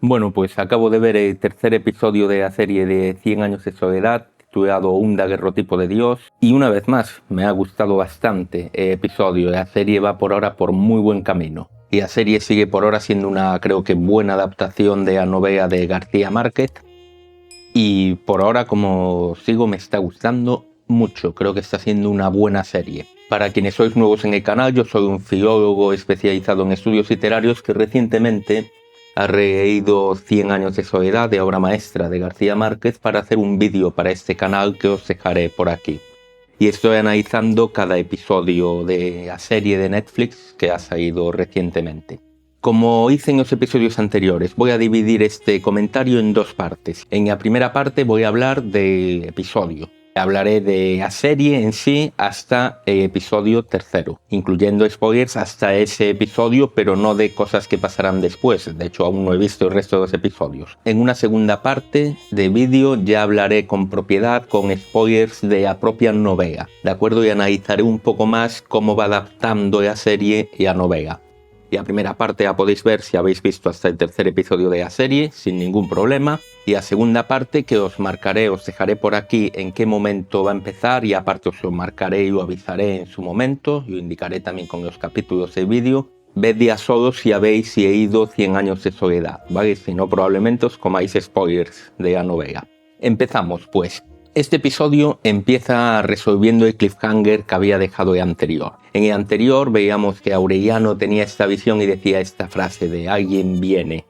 Bueno, pues acabo de ver el tercer episodio de la serie de 100 años de soledad, titulado Un daguerrotipo de Dios, y una vez más me ha gustado bastante el episodio. La serie va por ahora por muy buen camino. Y la serie sigue por ahora siendo una, creo que, buena adaptación de la novela de García Márquez. Y por ahora, como sigo, me está gustando mucho. Creo que está siendo una buena serie. Para quienes sois nuevos en el canal, yo soy un filólogo especializado en estudios literarios que recientemente ha releído 100 años de soledad, de obra maestra de García Márquez, para hacer un vídeo para este canal que os dejaré por aquí. Y estoy analizando cada episodio de la serie de Netflix que ha salido recientemente. Como hice en los episodios anteriores, voy a dividir este comentario en dos partes. En la primera parte voy a hablar del episodio. Hablaré de la serie en sí hasta el episodio tercero, incluyendo spoilers hasta ese episodio, pero no de cosas que pasarán después. De hecho, aún no he visto el resto de los episodios. En una segunda parte de vídeo ya hablaré con propiedad, con spoilers de la propia novela, ¿de acuerdo? Y analizaré un poco más cómo va adaptando la serie y la novela. Y la primera parte la podéis ver si habéis visto hasta el tercer episodio de la serie, sin ningún problema. Y la segunda parte que os marcaré, os dejaré por aquí en qué momento va a empezar, y aparte os lo marcaré y lo avisaré en su momento, y lo indicaré también con los capítulos del vídeo. Vedía solo si habéis leído 100 años de soledad, ¿vale? Si no, probablemente os comáis spoilers de la novela. Empezamos, pues. Este episodio empieza resolviendo el cliffhanger que había dejado el anterior. En el anterior veíamos que Aureliano tenía esta visión y decía esta frase de "alguien viene".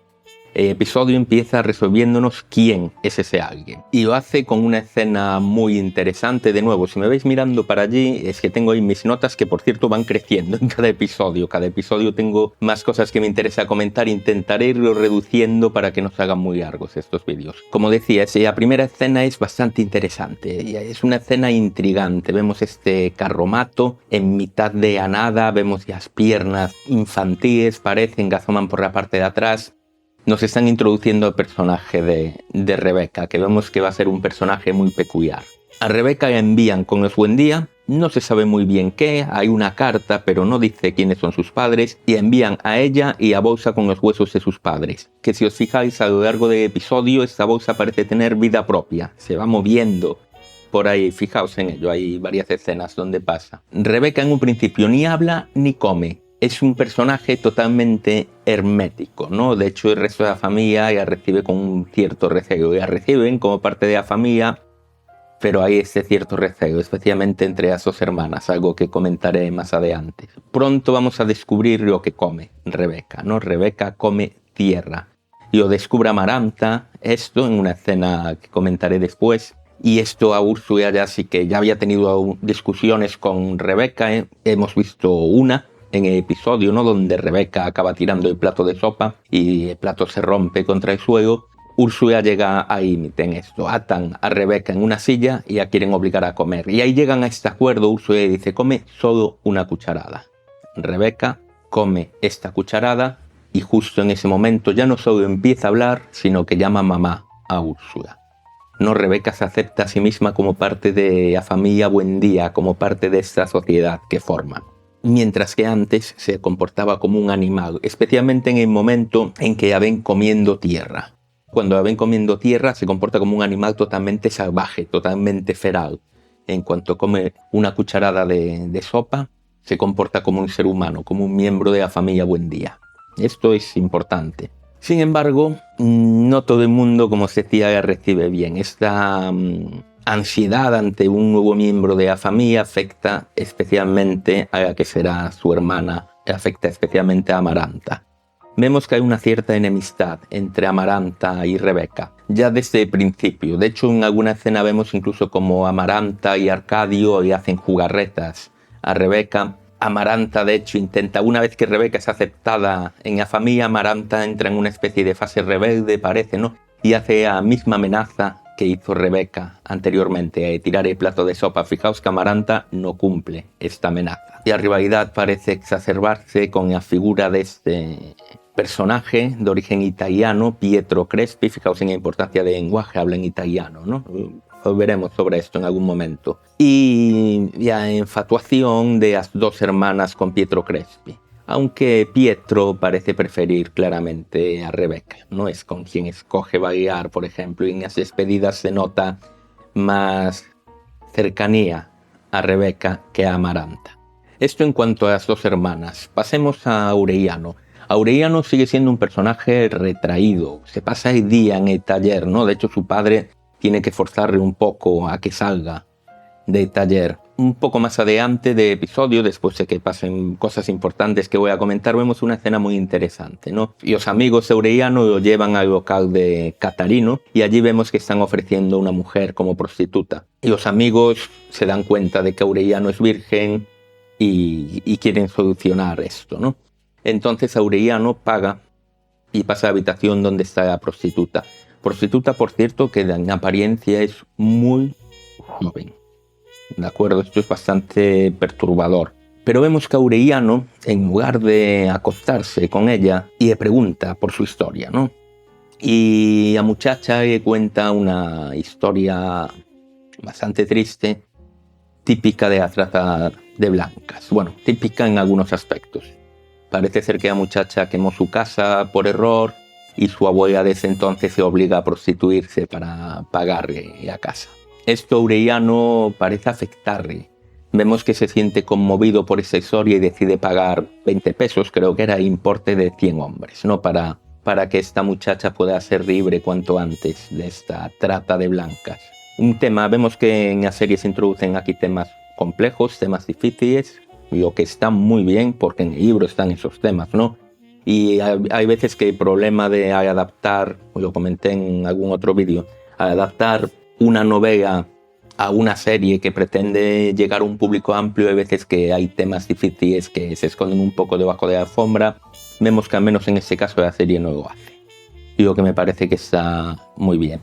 El episodio empieza resolviéndonos quién es ese alguien. Y lo hace con una escena muy interesante. De nuevo, si me veis mirando para allí, es que tengo ahí mis notas que, por cierto, van creciendo en cada episodio. Cada episodio tengo más cosas que me interesa comentar. Intentaré irlo reduciendo para que no se hagan muy largos estos vídeos. Como decía, la primera escena es bastante interesante. Es una escena intrigante. Vemos este carromato en mitad de la nada. Vemos las piernas infantiles, parecen que asoman por la parte de atrás. Nos están introduciendo al personaje de Rebeca, que vemos que va a ser un personaje muy peculiar. A Rebeca la envían con los buen día, no se sabe muy bien qué, hay una carta pero no dice quiénes son sus padres, y envían a ella y a bolsa con los huesos de sus padres. Que si os fijáis a lo largo del episodio, esta bolsa parece tener vida propia, se va moviendo por ahí, fijaos en ello, hay varias escenas donde pasa. Rebeca en un principio ni habla ni come. Es un personaje totalmente hermético, ¿no? De hecho, el resto de la familia la recibe con un cierto recelo. La reciben como parte de la familia, pero hay ese cierto recelo, especialmente entre las dos hermanas, algo que comentaré más adelante. Pronto vamos a descubrir lo que come Rebeca, ¿no? Rebeca come tierra. Y lo descubre Amaranta, esto en una escena que comentaré después. Y esto a Úrsula ya sí que ya había tenido discusiones con Rebeca, ¿eh? Hemos visto una en el episodio, ¿no? Donde Rebeca acaba tirando el plato de sopa y el plato se rompe contra el suelo. Úrsula llega a límite en esto. Atan a Rebeca en una silla y la quieren obligar a comer. Y ahí llegan a este acuerdo. Úrsula dice: come solo una cucharada. Rebeca come esta cucharada y justo en ese momento ya no solo empieza a hablar, sino que llama mamá a Úrsula. No, Rebeca se acepta a sí misma como parte de la familia Buendía, como parte de esta sociedad que forman. Mientras que antes se comportaba como un animal, especialmente en el momento en que la ven comiendo tierra. Cuando la ven comiendo tierra se comporta como un animal totalmente salvaje, totalmente feral. En cuanto come una cucharada de sopa, se comporta como un ser humano, como un miembro de la familia Buendía. Esto es importante. Sin embargo, no todo el mundo, como se decía, la recibe bien. Esta ansiedad ante un nuevo miembro de la familia afecta especialmente a la que será su hermana, afecta especialmente a Amaranta. Vemos que hay una cierta enemistad entre Amaranta y Rebeca, ya desde el principio. De hecho, en alguna escena vemos incluso como Amaranta y Arcadio le hacen jugarretas a Rebeca. Amaranta, de hecho, intenta, una vez que Rebeca es aceptada en la familia, Amaranta entra en una especie de fase rebelde, parece, ¿no? Y hace la misma amenaza que hizo Rebeca anteriormente, tirar el plato de sopa. Fijaos que Amaranta no cumple esta amenaza. Y la rivalidad parece exacerbarse con la figura de este personaje de origen italiano, Pietro Crespi. Fijaos en la importancia del lenguaje, habla en italiano, ¿no? Veremos sobre esto en algún momento. Y la infatuación de las dos hermanas con Pietro Crespi. aunque Pietro parece preferir claramente a Rebeca, no es con quien escoge bailar, por ejemplo, y en las despedidas se nota más cercanía a Rebeca que a Amaranta. Esto en cuanto a las dos hermanas. Pasemos a Aureliano. Aureliano sigue siendo un personaje retraído, se pasa el día en el taller, ¿no? De hecho, su padre tiene que forzarle un poco a que salga del taller. Un poco más adelante de episodio, después de que pasen cosas importantes que voy a comentar, vemos una escena muy interesante, ¿no? Y los amigos de Aureliano lo llevan al local de Catarino y allí vemos que están ofreciendo una mujer como prostituta. Y los amigos se dan cuenta de que Aureliano es virgen y quieren solucionar esto, ¿no? Entonces Aureliano paga y pasa a la habitación donde está la prostituta. Prostituta, por cierto, que en apariencia es muy joven. ¿De acuerdo? Esto es bastante perturbador. Pero vemos que Aureliano, en lugar de acostarse con ella, le pregunta por su historia, ¿no? Y la muchacha le cuenta una historia bastante triste, típica de la trata de blancas. Bueno, típica en algunos aspectos. Parece ser que la muchacha quemó su casa por error y su abuela desde entonces se obliga a prostituirse para pagarle la casa. Esto a Aureliano parece afectarle. Vemos que se siente conmovido por esa historia y decide pagar 20 pesos, creo que era el importe de 100 hombres, ¿no? Para que esta muchacha pueda ser libre cuanto antes de esta trata de blancas. Un tema, vemos que en la serie se introducen aquí temas complejos, temas difíciles, lo que está muy bien porque en el libro están esos temas, ¿no? Y hay veces que el problema de adaptar, lo comenté en algún otro vídeo, adaptar una novela a una serie que pretende llegar a un público amplio, hay veces que hay temas difíciles que se esconden un poco debajo de la alfombra. Vemos que al menos en este caso la serie no lo hace. Y lo que me parece que está muy bien.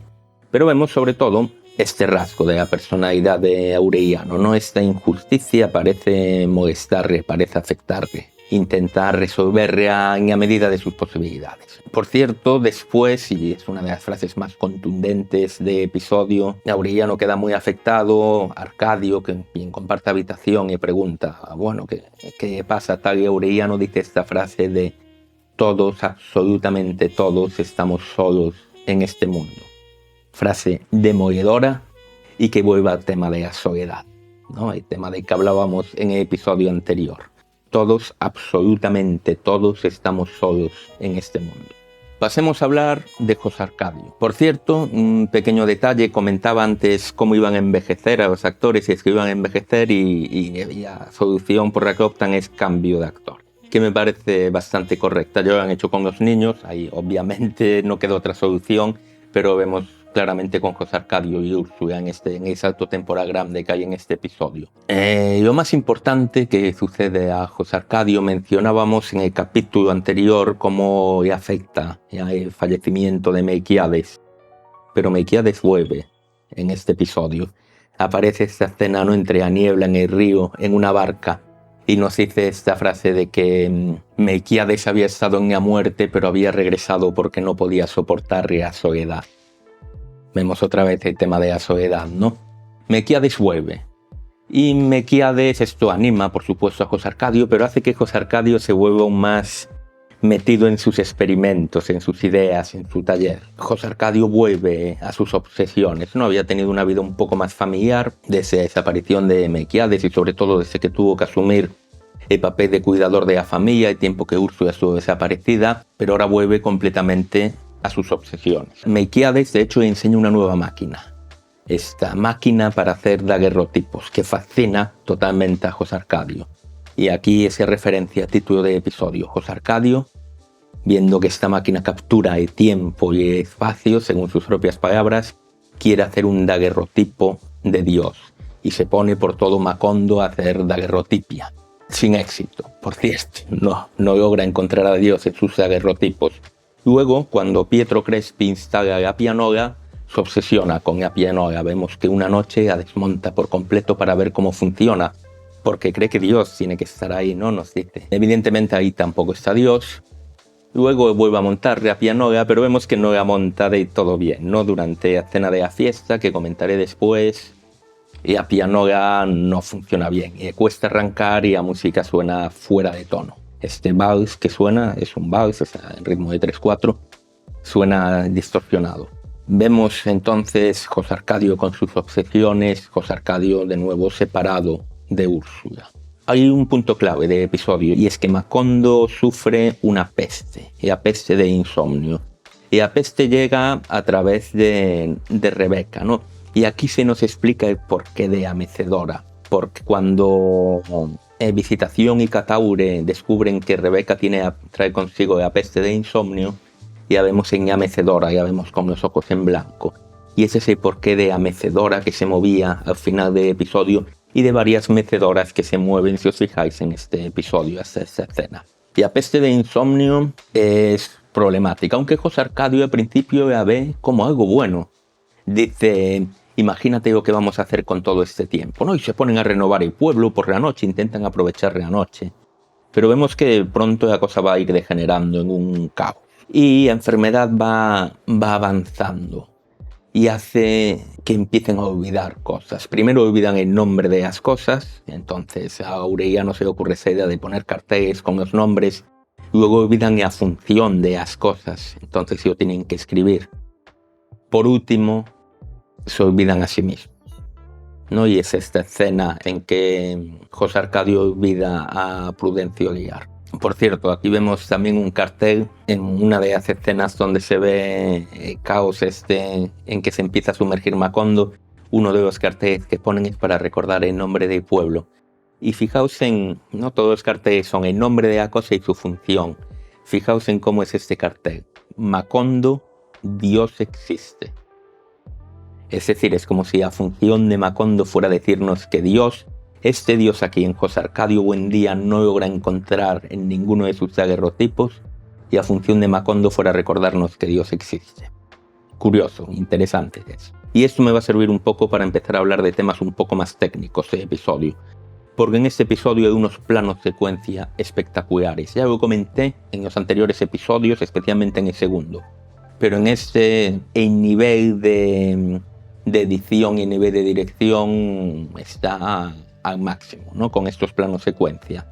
Pero vemos sobre todo este rasgo de la personalidad de Aureliano, ¿no? Esta injusticia parece molestarle, parece afectarle. Intentar resolverla en la medida de sus posibilidades. Por cierto, después, y es una de las frases más contundentes del episodio, Aureliano queda muy afectado. Arcadio, quien comparte habitación, le pregunta, bueno, ¿qué pasa tal? Y Aureliano dice esta frase de todos, absolutamente todos, estamos solos en este mundo. Frase demoledora y que vuelve al tema de la soledad, ¿no? El tema del que hablábamos en el episodio anterior. Todos, absolutamente todos, estamos solos en este mundo. Pasemos a hablar de José Arcadio. Por cierto, un pequeño detalle, comentaba antes cómo iban a envejecer a los actores y es que iban a envejecer y la solución por la que optan es cambio de actor, que me parece bastante correcta. Ya lo han hecho con los niños, ahí obviamente no quedó otra solución, pero vemos claramente con José Arcadio y Úrsula en el salto temporal grande que hay en este episodio. Lo más importante que sucede a José Arcadio, mencionábamos en el capítulo anterior cómo le afecta el fallecimiento de Melquiades, pero Melquiades vuelve en este episodio. Aparece esta escena, ¿no?, entre la niebla en el río, en una barca, y nos dice esta frase de que Melquiades había estado en la muerte, pero había regresado porque no podía soportar la soledad. Vemos otra vez el tema de la soledad, ¿no? Melquiades vuelve. Y Melquiades, esto anima, por supuesto, a José Arcadio, pero hace que José Arcadio se vuelva aún más metido en sus experimentos, en sus ideas, en su taller. José Arcadio vuelve a sus obsesiones, ¿no? Había tenido una vida un poco más familiar desde la desaparición de Melquiades y sobre todo desde que tuvo que asumir el papel de cuidador de la familia, el tiempo que Úrsula estuvo desaparecida, pero ahora vuelve completamente a sus obsesiones. Melquiades, de hecho, le enseña una nueva máquina. Esta máquina para hacer daguerrotipos, que fascina totalmente a José Arcadio. Y aquí se referencia al título del episodio. José Arcadio, viendo que esta máquina captura el tiempo y el espacio, según sus propias palabras, quiere hacer un daguerrotipo de Dios. Y se pone por todo Macondo a hacer daguerrotipia. Sin éxito, por cierto. No logra encontrar a Dios en sus daguerrotipos. Luego, cuando Pietro Crespi instala la pianola, se obsesiona con la pianola. Vemos que una noche la desmonta por completo para ver cómo funciona, porque cree que Dios tiene que estar ahí, ¿no? Nos dice. Evidentemente ahí tampoco está Dios. Luego vuelve a montar la pianola, pero vemos que no la monta de todo bien, ¿no? Durante la cena de la fiesta, que comentaré después, la pianola no funciona bien. Le cuesta arrancar y la música suena fuera de tono. Este vals que suena es un vals, en ritmo de 3/4, suena distorsionado. Vemos entonces José Arcadio con sus obsesiones, José Arcadio de nuevo separado de Úrsula. Hay un punto clave del episodio y es que Macondo sufre una peste, la peste de insomnio. Y la peste llega a través de Rebeca, ¿no? Y aquí se nos explica el porqué de la mecedora, porque cuando Visitación y Cataure descubren que Rebeca trae consigo la peste de insomnio, ya vemos en la mecedora, ya vemos con los ojos en blanco. Y ese es el porqué de la mecedora que se movía al final del episodio y de varias mecedoras que se mueven, si os fijáis, en este episodio, esta escena. Y la peste de insomnio es problemática, aunque José Arcadio al principio la ve como algo bueno. Dice, imagínate lo que vamos a hacer con todo este tiempo, ¿no? Y se ponen a renovar el pueblo por la noche, intentan aprovechar la noche. Pero vemos que pronto la cosa va a ir degenerando en un caos. Y la enfermedad va avanzando y hace que empiecen a olvidar cosas. Primero olvidan el nombre de las cosas, entonces a Aureliano se le ocurre esa idea de poner carteles con los nombres. Luego olvidan la función de las cosas, entonces lo tienen que escribir. Por último, se olvidan a sí mismos, ¿no? Y es esta escena en que José Arcadio olvida a Prudencio Guiar. Por cierto, aquí vemos también un cartel en una de las escenas donde se ve el caos en que se empieza a sumergir Macondo. Uno de los carteles que ponen es para recordar el nombre del pueblo. Y fijaos no todos los carteles son el nombre de la cosa y su función. Fijaos en cómo es este cartel. Macondo, Dios existe. Es decir, es como si la función de Macondo fuera decirnos que Dios, este Dios a quien José Arcadio Buendía no logra encontrar en ninguno de sus daguerrotipos, y la función de Macondo fuera recordarnos que Dios existe. Curioso, interesante eso. Y esto me va a servir un poco para empezar a hablar de temas un poco más técnicos del episodio. Porque en este episodio hay unos planos secuencia espectaculares. Ya lo comenté en los anteriores episodios, especialmente en el segundo. Pero en este, el nivel de edición y el nivel de dirección está al máximo, ¿no? Con estos planos secuencia.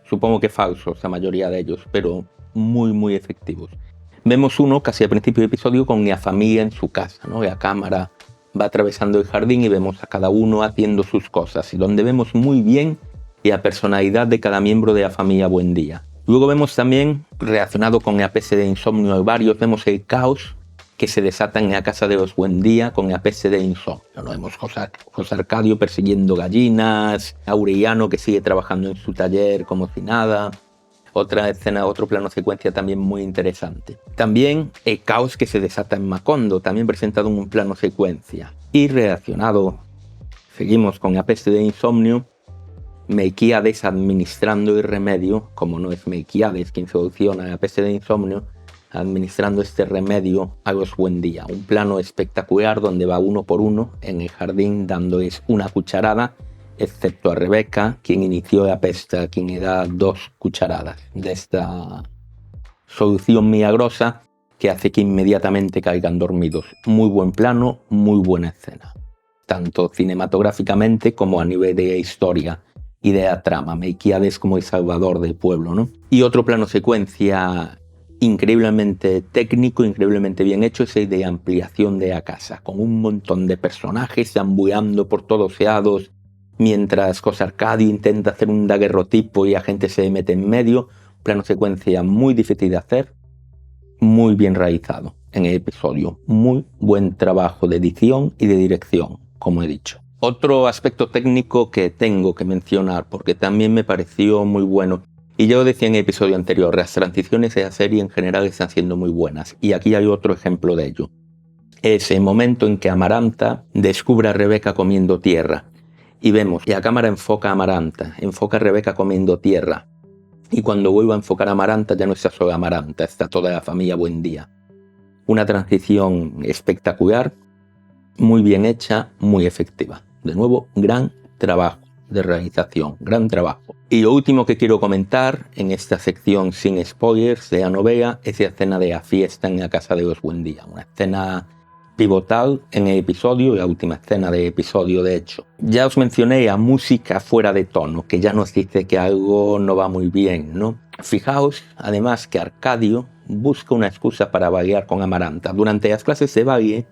Supongo que falsos la mayoría de ellos, pero muy, muy efectivos. Vemos uno casi al principio del episodio con la familia en su casa, ¿no? La cámara va atravesando el jardín y vemos a cada uno haciendo sus cosas, y donde vemos muy bien la personalidad de cada miembro de la familia Buendía. Luego vemos también, relacionado con la peste de insomnio de varios, vemos el caos que se desata en la casa de los Buendía con la peste de insomnio, ¿no? Vemos José Arcadio persiguiendo gallinas, Aureliano que sigue trabajando en su taller como si nada. Otra escena, otro plano secuencia también muy interesante. También el caos que se desata en Macondo, también presentado en un plano secuencia. Y relacionado, seguimos con la peste de insomnio, Melquíades administrando el remedio, como no es Melquíades quien soluciona la peste de insomnio, administrando este remedio a los Buendía. Un plano espectacular donde va uno por uno en el jardín dándoles una cucharada, excepto a Rebeca, quien inició la peste, a quien le da 2 cucharadas de esta solución milagrosa que hace que inmediatamente caigan dormidos. Muy buen plano, muy buena escena, tanto cinematográficamente como a nivel de historia y de la trama. Melquíades como el salvador del pueblo, ¿no? Y otro plano secuencia increíblemente técnico, increíblemente bien hecho, es el de ampliación de la casa, con un montón de personajes deambulando por todos lados, mientras José Arcadio intenta hacer un daguerrotipo y la gente se mete en medio. Plano secuencia muy difícil de hacer, muy bien realizado en el episodio. Muy buen trabajo de edición y de dirección, como he dicho. Otro aspecto técnico que tengo que mencionar, porque también me pareció muy bueno, y yo decía en el episodio anterior, las transiciones de la serie en general están siendo muy buenas, y aquí hay otro ejemplo de ello. Es el momento en que Amaranta descubre a Rebeca comiendo tierra, y vemos, y la cámara enfoca a Amaranta, enfoca a Rebeca comiendo tierra, y cuando vuelvo a enfocar a Amaranta ya no está solo Amaranta, está toda la familia Buendía. Una transición espectacular, muy bien hecha, muy efectiva. De nuevo, gran trabajo de realización, gran trabajo. Y lo último que quiero comentar en esta sección sin spoilers de la novela es la escena de la fiesta en la casa de los Buendía. Una escena pivotal en el episodio, la última escena del episodio de hecho. Ya os mencioné la música fuera de tono, que ya nos dice que algo no va muy bien, ¿no? Fijaos, además, que Arcadio busca una excusa para vaguear con Amaranta. Durante las clases de vague,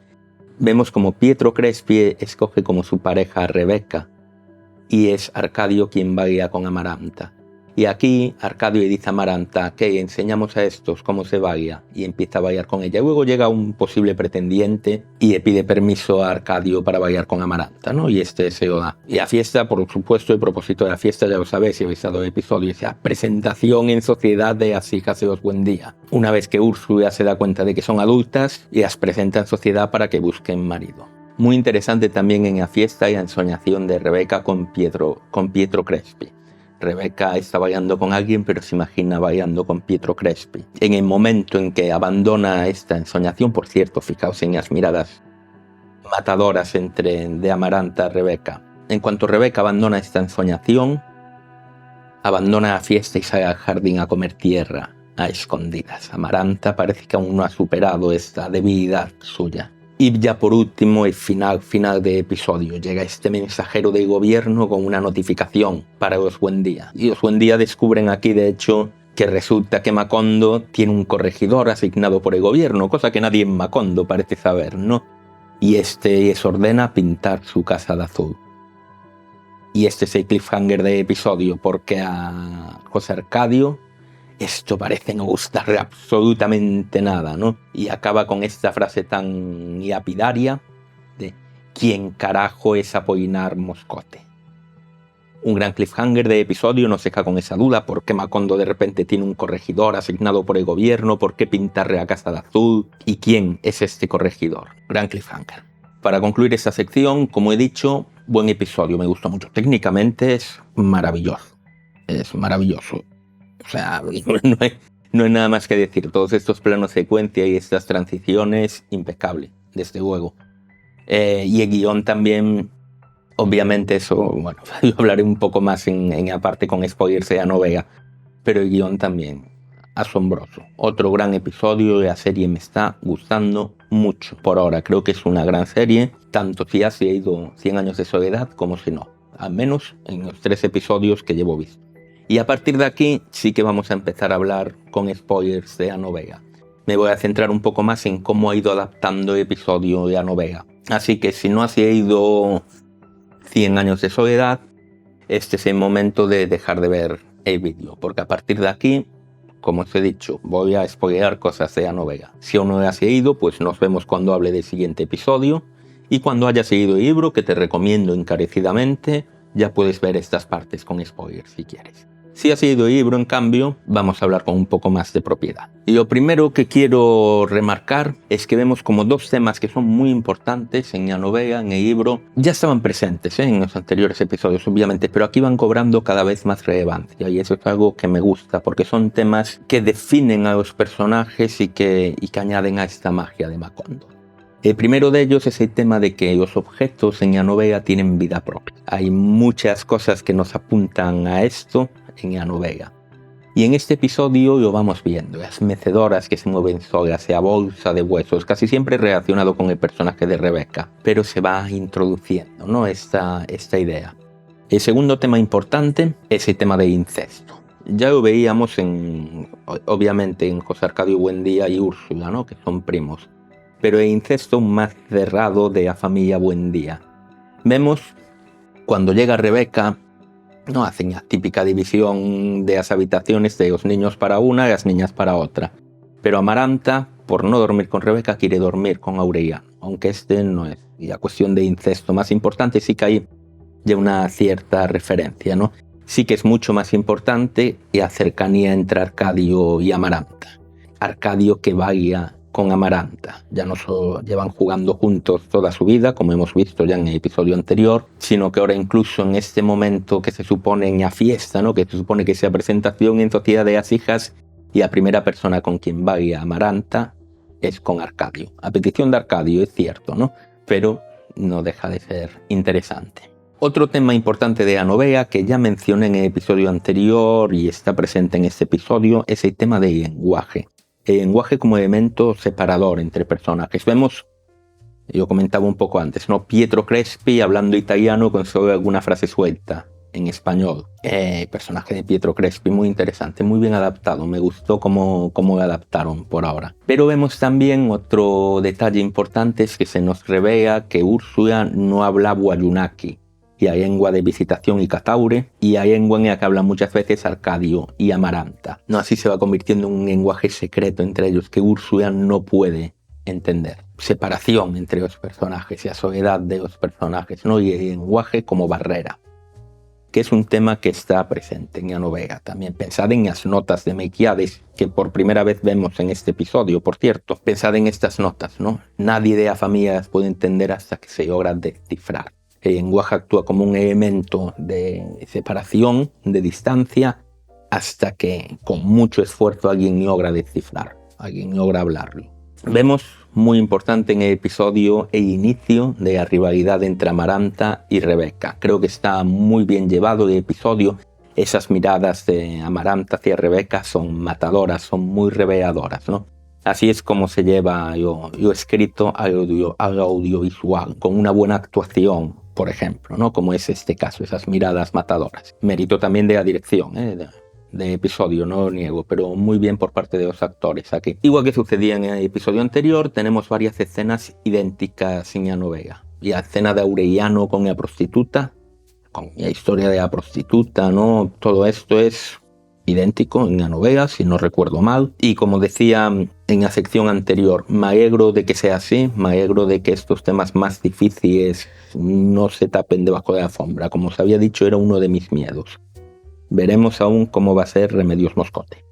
vemos como Pietro Crespi escoge como su pareja a Rebeca, y es Arcadio quien vaguea con Amaranta. Y aquí Arcadio le dice a Amaranta que enseñamos a estos cómo se vaguea, y empieza a vaguear con ella. Luego llega un posible pretendiente y le pide permiso a Arcadio para vaguear con Amaranta, ¿no? Y este se lo da. Y la fiesta, por supuesto, el propósito de la fiesta, ya lo sabéis si habéis dado el episodio, es la presentación en sociedad de las hijas de los Buendía. Una vez que Úrsula se da cuenta de que son adultas, y las presenta en sociedad para que busquen marido. Muy interesante también en la fiesta y la ensoñación de Rebeca con Pietro Crespi. Rebeca está bailando con alguien, pero se imagina bailando con Pietro Crespi. En el momento en que abandona esta ensoñación, por cierto, fijaos en las miradas matadoras de Amaranta y Rebeca. En cuanto Rebeca abandona esta ensoñación, abandona la fiesta y sale al jardín a comer tierra a escondidas. Amaranta parece que aún no ha superado esta debilidad suya. Y ya por último, el final de episodio, llega este mensajero del gobierno con una notificación para los Buendía. Y los Buendía descubren aquí, de hecho, que resulta que Macondo tiene un corregidor asignado por el gobierno, cosa que nadie en Macondo parece saber, ¿no? Y este les ordena pintar su casa de azul. Y este es el cliffhanger del episodio, porque a José Arcadio esto parece no gustarle absolutamente nada, ¿no? Y acaba con esta frase tan lapidaria de ¿quién carajo es Apolinar Moscote? Un gran cliffhanger de episodio, nos deja con esa duda, ¿por qué Macondo de repente tiene un corregidor asignado por el gobierno? ¿Por qué pintarle la casa de azul? ¿Y quién es este corregidor? Gran cliffhanger. Para concluir esta sección, como he dicho, buen episodio, me gustó mucho. Técnicamente es maravilloso. Es maravilloso. O sea, no hay nada más que decir. Todos estos planos secuencia y estas transiciones, impecable, desde luego. Y el guión también, obviamente eso, bueno, yo hablaré un poco más en la parte con spoilers de la novela, pero el guión también, asombroso. Otro gran episodio, la serie me está gustando mucho. Por ahora creo que es una gran serie, tanto si ha sido 100 años de soledad como si no. Al menos en los 3 episodios que llevo visto. Y a partir de aquí sí que vamos a empezar a hablar con spoilers de la novela. Me voy a centrar un poco más en cómo ha ido adaptando el episodio de la novela. Así que si no has leído 100 años de soledad, este es el momento de dejar de ver el vídeo. Porque a partir de aquí, como os he dicho, voy a spoilear cosas de la novela. Si aún no lo has leído, pues nos vemos cuando hable del siguiente episodio. Y cuando hayas leído el libro, que te recomiendo encarecidamente, ya puedes ver estas partes con spoilers si quieres. Si has leído el libro, en cambio, vamos a hablar con un poco más de propiedad. Y lo primero que quiero remarcar es que vemos como 2 temas que son muy importantes en la novela, en el libro, ya estaban presentes en los anteriores episodios, obviamente, pero aquí van cobrando cada vez más relevancia. Y eso es algo que me gusta, porque son temas que definen a los personajes y que añaden a esta magia de Macondo. El primero de ellos es el tema de que los objetos en la novela tienen vida propia. Hay muchas cosas que nos apuntan a esto en la novela. Y en este episodio lo vamos viendo, las mecedoras que se mueven solas, la bolsa de huesos, casi siempre relacionado con el personaje de Rebeca, pero se va introduciendo, ¿no? esta idea. El segundo tema importante es el tema del incesto. Ya lo veíamos obviamente en José Arcadio Buendía y Úrsula, ¿no? Que son primos. Pero el incesto más cerrado de la familia Buendía. Vemos cuando llega Rebeca, no hacen la típica división de las habitaciones de los niños para una y las niñas para otra. Pero Amaranta, por no dormir con Rebeca, quiere dormir con Aureliano, aunque este no es. Y la cuestión de incesto más importante sí que hay ya una cierta referencia, ¿no? Sí que es mucho más importante la cercanía entre Arcadio y Amaranta. Arcadio que vaya con Amaranta. Ya no solo llevan jugando juntos toda su vida, como hemos visto ya en el episodio anterior, sino que ahora incluso en este momento que se supone en la fiesta, ¿no? Que se supone que sea presentación en sociedad de las hijas, y la primera persona con quien vaya Amaranta es con Arcadio. A petición de Arcadio, es cierto, ¿no? Pero no deja de ser interesante. Otro tema importante de la novela que ya mencioné en el episodio anterior y está presente en este episodio es el tema del lenguaje. El lenguaje como elemento separador entre personajes. Vemos, yo comentaba un poco antes, ¿no? Pietro Crespi hablando italiano con solo alguna frase suelta. en español. Personaje de Pietro Crespi, muy interesante, muy bien adaptado. Me gustó cómo lo adaptaron por ahora. Pero vemos también otro detalle importante, es que se nos revela que Úrsula no habla Wayuunaki, y hay lengua de Visitación y Cataure, y hay lengua en la que hablan muchas veces Arcadio y Amaranta. No, así se va convirtiendo en un lenguaje secreto entre ellos que Úrsula no puede entender. Separación entre los personajes y la soledad de los personajes, ¿no? Y el lenguaje como barrera, que es un tema que está presente en la novela también. Pensad en las notas de Melquiades, que por primera vez vemos en este episodio, por cierto. Pensad en estas notas, ¿no? Nadie de la familia las puede entender hasta que se logra descifrar. El lenguaje actúa como un elemento de separación, de distancia, hasta que con mucho esfuerzo alguien logra descifrar, alguien logra hablarlo. Vemos, muy importante en el episodio, el inicio de la rivalidad entre Amaranta y Rebeca. Creo que está muy bien llevado el episodio. Esas miradas de Amaranta hacia Rebeca son matadoras, son muy reveladoras, ¿no? Así es como se lleva lo escrito al audiovisual, con una buena actuación, por ejemplo, ¿no? Como es este caso, esas miradas matadoras. Mérito también de la dirección, de episodio, no lo niego, pero muy bien por parte de los actores aquí. Igual que sucedía en el episodio anterior, tenemos varias escenas idénticas en la novela. La escena de Aureliano con la prostituta, con la historia de la prostituta, ¿no? Todo esto es idéntico en la novela, si no recuerdo mal. Y como decía en la sección anterior, me alegro de que sea así, me alegro de que estos temas más difíciles no se tapen debajo de la alfombra. Como os había dicho, era uno de mis miedos. Veremos aún cómo va a ser Remedios Moscote.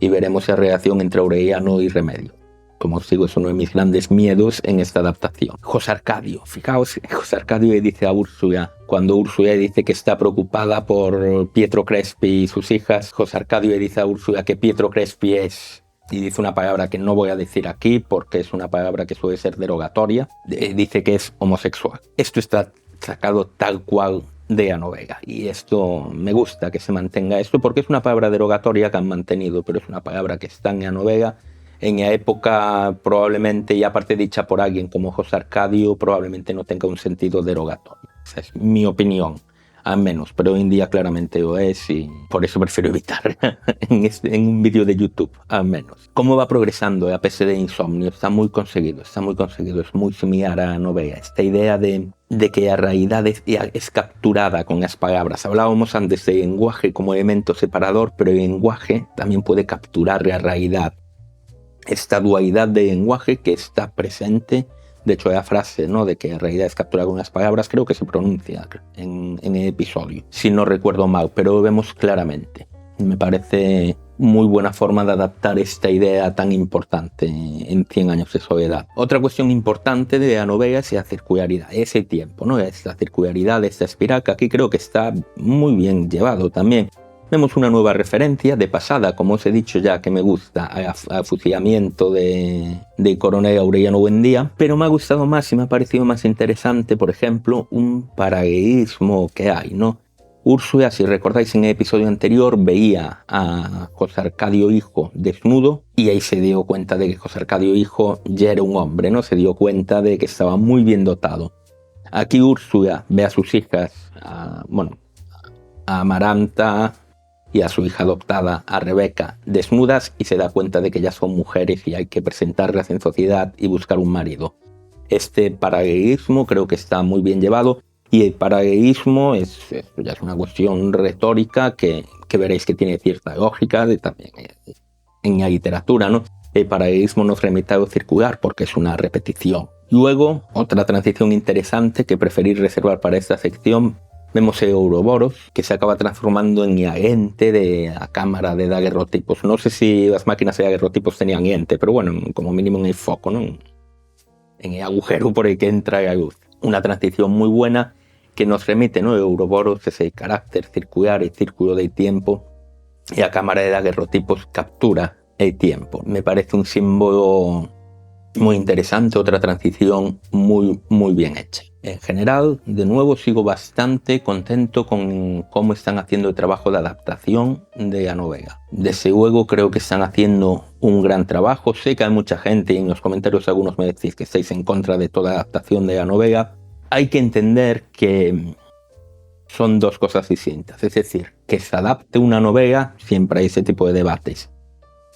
Y veremos la relación entre Aureliano y Remedio. Como os digo, es uno de mis grandes miedos en esta adaptación. José Arcadio. Fijaos, José Arcadio le dice a Úrsula, cuando Úrsula dice que está preocupada por Pietro Crespi y sus hijas, José Arcadio le dice a Úrsula que Pietro Crespi es, y dice una palabra que no voy a decir aquí porque es una palabra que suele ser derogatoria, dice que es homosexual. Esto está sacado tal cual de la novela, y esto me gusta que se mantenga esto porque es una palabra derogatoria que han mantenido, pero es una palabra que está en la novela. En la época, probablemente, y aparte dicha por alguien como José Arcadio, probablemente no tenga un sentido derogatorio. Esa es mi opinión, al menos, pero hoy en día claramente lo es y por eso prefiero evitar en un vídeo de YouTube, al menos. ¿Cómo va progresando la PC de Insomnio? Está muy conseguido, es muy similar a la novela. Esta idea de que la realidad es capturada con las palabras. Hablábamos antes del lenguaje como elemento separador, pero el lenguaje también puede capturar la realidad. Esta dualidad de lenguaje que está presente, de hecho la frase, ¿no?, de que la realidad es capturada con las palabras, creo que se pronuncia en el episodio, si no recuerdo mal, pero lo vemos claramente. Me parece muy buena forma de adaptar esta idea tan importante en 100 años de soledad. Otra cuestión importante de la novela es la circularidad, ese tiempo, ¿no? Es la circularidad de esta espiral que aquí creo que está muy bien llevado también. Vemos una nueva referencia de pasada, como os he dicho ya, que me gusta, al fusilamiento de coronel Aureliano Buendía, pero me ha gustado más y me ha parecido más interesante, por ejemplo, un paralelismo que hay, ¿no? Úrsula, si recordáis en el episodio anterior, veía a José Arcadio hijo desnudo y ahí se dio cuenta de que José Arcadio hijo ya era un hombre, ¿no? Se dio cuenta de que estaba muy bien dotado. Aquí Úrsula ve a sus hijas, a Amaranta y a su hija adoptada, a Rebeca, desnudas y se da cuenta de que ya son mujeres y hay que presentarlas en sociedad y buscar un marido. Este paralelismo creo que está muy bien llevado y el paralelismo ya es una cuestión retórica que veréis que tiene cierta lógica también en la literatura, ¿no? El paralelismo nos remite a lo circular porque es una repetición. Luego, otra transición interesante que preferí reservar para esta sección. Vemos el Ouroboros, que se acaba transformando en la ente de la cámara de daguerrotipos. No sé si las máquinas de daguerrotipos tenían ente, pero bueno, como mínimo en el foco, ¿no? En el agujero por el que entra la luz. Una transición muy buena que nos remite, ¿no? El Ouroboros es el carácter circular, el círculo del tiempo, y la cámara de daguerrotipos captura el tiempo. Me parece un símbolo muy interesante, otra transición muy, muy bien hecha. En general, de nuevo, sigo bastante contento con cómo están haciendo el trabajo de adaptación de la novela. Desde luego creo que están haciendo un gran trabajo. Sé que hay mucha gente y en los comentarios algunos me decís que estáis en contra de toda adaptación de la novela. Hay que entender que son dos cosas distintas. Es decir, que se adapte una novela, siempre hay ese tipo de debates.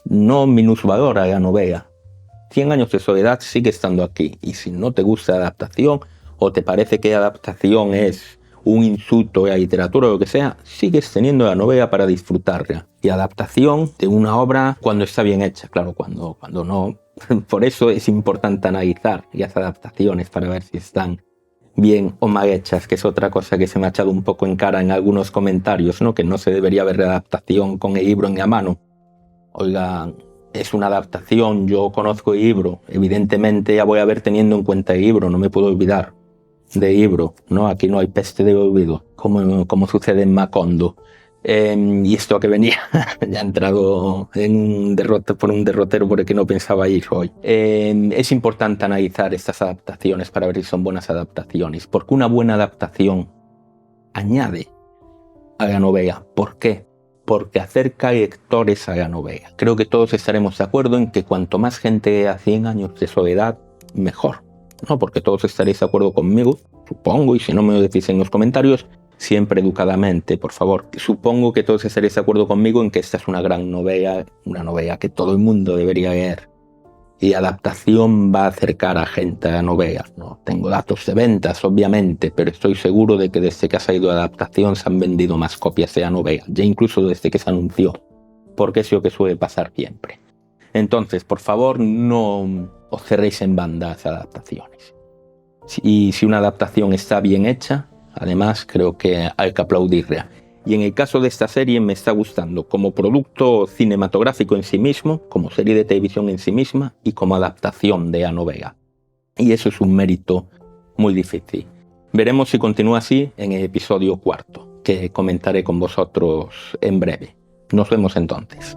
No minusvalora la novela. 100 años de soledad sigue estando aquí, y si no te gusta la adaptación o te parece que la adaptación es un insulto a la literatura o lo que sea, sigues teniendo la novela para disfrutarla. Y adaptación de una obra cuando está bien hecha, claro, cuando no. Por eso es importante analizar las adaptaciones para ver si están bien o mal hechas, que es otra cosa que se me ha echado un poco en cara en algunos comentarios, ¿no? Que no se debería ver la adaptación con el libro en la mano. Oiga, es una adaptación, yo conozco el libro, evidentemente ya voy a ver teniendo en cuenta el libro, no me puedo olvidar del libro, ¿no? Aquí no hay peste de olvido, como sucede en Macondo. Y esto que venía, ya ha entrado en un derrotero por el que no pensaba ir hoy. Es importante analizar estas adaptaciones para ver si son buenas adaptaciones, porque una buena adaptación añade a la novela. ¿Por qué? Porque acerca a lectores a la novela. Creo que todos estaremos de acuerdo en que cuanto más gente lea 100 años de soledad, mejor. No, porque todos estaréis de acuerdo conmigo, supongo, y si no me lo decís en los comentarios, siempre educadamente, por favor. Supongo que todos estaréis de acuerdo conmigo en que esta es una gran novela, una novela que todo el mundo debería leer. Y adaptación va a acercar a gente a novelas. No tengo datos de ventas, obviamente, pero estoy seguro de que desde que ha salido adaptación se han vendido más copias de la novela, ya incluso desde que se anunció, porque es lo que suele pasar siempre. Entonces, por favor, no os cerréis en banda las adaptaciones. Y si una adaptación está bien hecha, además creo que hay que aplaudirla. Y en el caso de esta serie me está gustando como producto cinematográfico en sí mismo, como serie de televisión en sí misma y como adaptación de la novela. Y eso es un mérito muy difícil. Veremos si continúa así en el episodio 4, que comentaré con vosotros en breve. Nos vemos entonces.